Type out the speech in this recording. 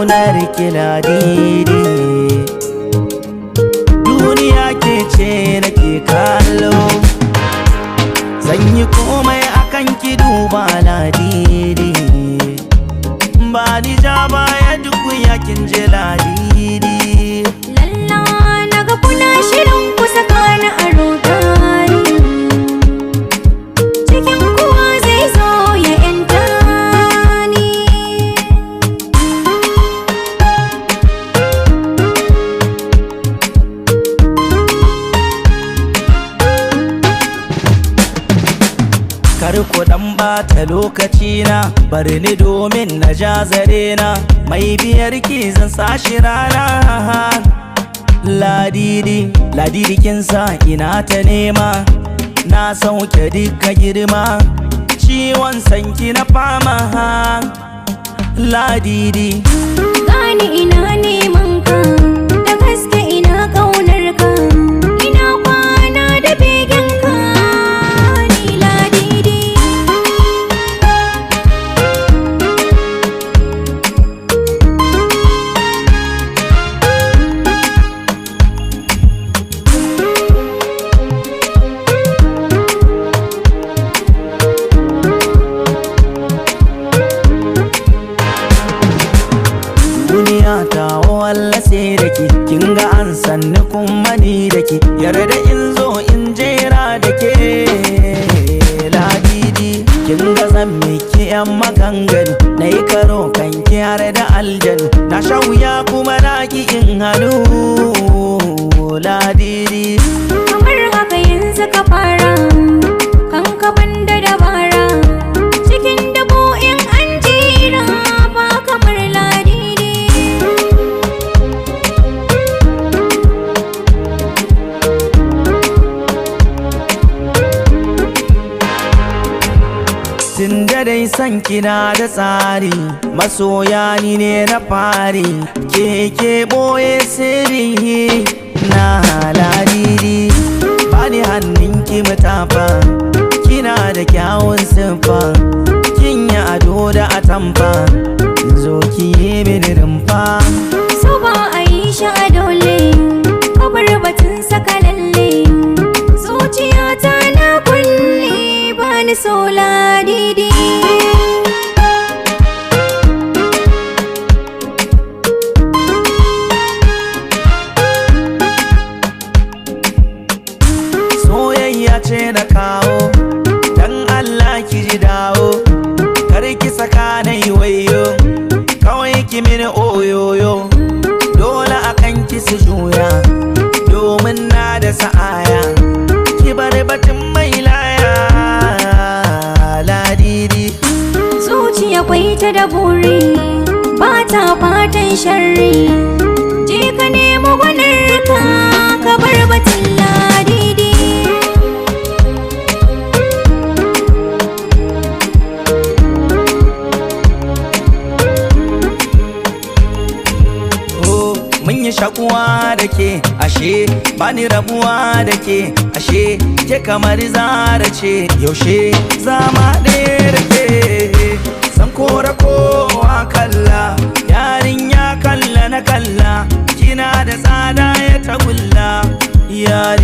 ƙaunar ki ladidi. Duniya ke ce nake kallo, zan yi komai akan ki duba ladidi. Ba ni ja baya duk yakin je ladidi. Lalla naga kuna shirin ku saka ni a rudani, cikin kuwa zai zo ya yanta ni. Kar ku dan bata lokaci na, bari ni domin na ja zare na, mai biyar ki zan sashi rana. Ladidi, ladidi kin sa ina ta nema, na sauke duka girma, ciwon sanki na fama. Ladidi, gani ina neman ka, da gaske ina ƙaunar ka, ina kwana da begen ka. duniya ta walla sai da ke, kin ga an sanni kuma ni da ke, yarda in zo in jera da ke. Ladidi, kin ga zan miki yan maganganu, na yi karo kan ki har da aljanu, na sha wuya kuma na ki in hannu. Ladidi, kamar haka yanzu ka fara, kan ka banda dabara, cikin dabo in an jira ba kamar ladidi. tunda dai san kina da tsari, masoya ni ne na fari, ke boye sirri na. Ladidi, bani hannunki mutafa, kina da kyawun siffa, kin yi ado da atamfa, zo ki yi mini rumfa. So ba a yi shi a dole, kabar batun saka lalle, zuciyata na kulle bani so ladidi. Soyayya ce na kawo, dan Allah ki ji dawo, kar ki saka na yi wayo, kawai ki mini oyoyo, dole akan ki su juya, domin na da sa'aya, ki bar batun mai laya. Ladidi, Zuciya kwai ta da buri, ba ta fatan sharri, je ka nemo gwanarka, ka bar batun ladidi. mun yi shakuwa da ke, ashe bani rabuwa da ke, ashe ke kamar zara ce, yaushe zama ɗaya da ke. San kora kowa kalla, yarinya kalla na kalla, kina da tsada ya tagulla, ya